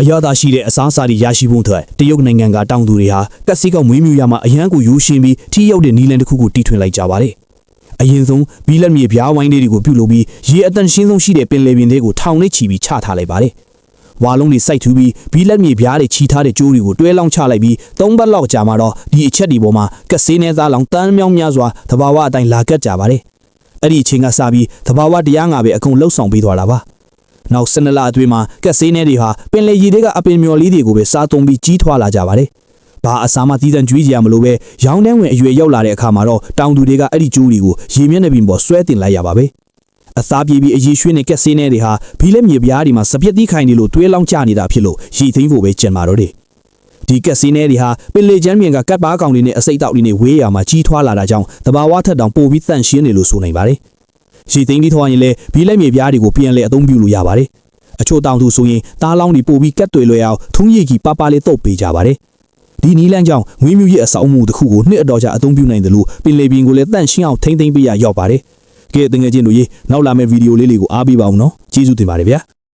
အရသာရှိတဲ့အစားအစာတွေရရှိဖို့အတွက်တရုတ်နိုင်ငံကတောင်သူတွေဟာကက်စီကောက်မွေးမြူရမှာအရန်ကိုရိုးရှင်းပြီးထိရောက်တဲ့နီလန်တစ်ခုကိုတီထွင်လိုက်ကြပါတယ်။အရင်ဆုံးဘီလက်မြေပြားဝိုင်းလေးတွေကိုပြုတ်လို့ပြီးရေအတန်ရှင်းဆုံးရှိတဲ့ပင်လယ်ပြင်တွေကိုထောင်နဲ့ချီပြီးချထားလိုက်ပါတယ်။ဝါလုံးတွေစိုက်ထူပြီးဘီလက်မြေပြားတွေချီထားတဲ့ကျိုးတွေကိုတွဲလောင်းချလိုက်ပြီး၃ပတ်လောက်ကြာမှတော့ဒီအချက်ဒီပေါ်မှာကက်ဆေးနဲ့သားလောင်တန်းမြောင်းများစွာသဘာဝအတိုင်းလာကတ်ကြပါတယ်။အဲ့ဒီအချိန်ကစပြီးသဘာဝတရားငါပဲအကုန်လှုပ်ဆောင်ပေးသွားတာပါ။နောက်12လအတွင်းမှာကက်ဆေးနဲ့တွေဟာပင်လယ်ရေတွေကအပင်မျော်လေးတွေကိုပဲစားသုံးပြီးကြီးထွားလာကြပါတယ်။ဘာအစာမှသီးသန့်ကျွေးကြရမလို့ပဲရောင်းတန်းဝင်အရွယ်ရောက်လာတဲ့အခါမှာတော့တောင်သူတွေကအဲ့ဒီကျိုးတွေကိုရေမျက်နှာပြင်ပေါ်ဆွဲတင်လိုက်ရပါပဲ။အသားပြေးပြီးအရေးရွှေ့နဲ့ကက်ဆေးနဲ့တွေဟာဘီလက်မြေပြားတွေမှာစပြက်သီးခိုင်နေလို့တွဲလောင်းကျနေတာဖြစ်လို့ရေသိမ်းဖို့ပဲကြံပါတော့တယ်။ဒီကက်ဆေးနဲ့တွေဟာပင်လေကျမ်းပြင်ကကတ်ပါကောင်တွေနဲ့အစိတ်တောက်တွေနဲ့ဝေးရမှာကြီးထွားလာတာကြောင့်သဘာဝထက်တောင်ပိုပြီးတန့်ရှင်းနေလို့ဆိုနိုင်ပါတယ်။ရေသိမ်းပြီးထွားရင်လည်းဘီလက်မြေပြားတွေကိုပြန်လဲအသုံးပြုလို့ရပါတယ်။အချို့တောင်သူဆိုရင်သားလောင်းတွေပို့ပြီးကတ်တွေလွယ်အောင်ထုံးရည်ကြီးပါပါလေးတုပ်ပေးကြပါတယ်။ဒီနီလန်းကြောင့်ငွေမြူရဲ့အဆောက်အဦတစ်ခုကိုနှစ်အတော်ကြာအသုံးပြုနိုင်တယ်လို့ပင်လေပြင်ကိုလည်းတန့်ရှင်းအောင်ထိမ့်သိမ်းပေးရရောက်ပါတယ်။ကဲတငယ်ချင်းတို့ရေနောက်လာမယ့်ဗီဒီယိုလေးတွေကိုအားပေးပါဦးနော်ကျေးဇူးတင်ပါတယ်ဗျာ။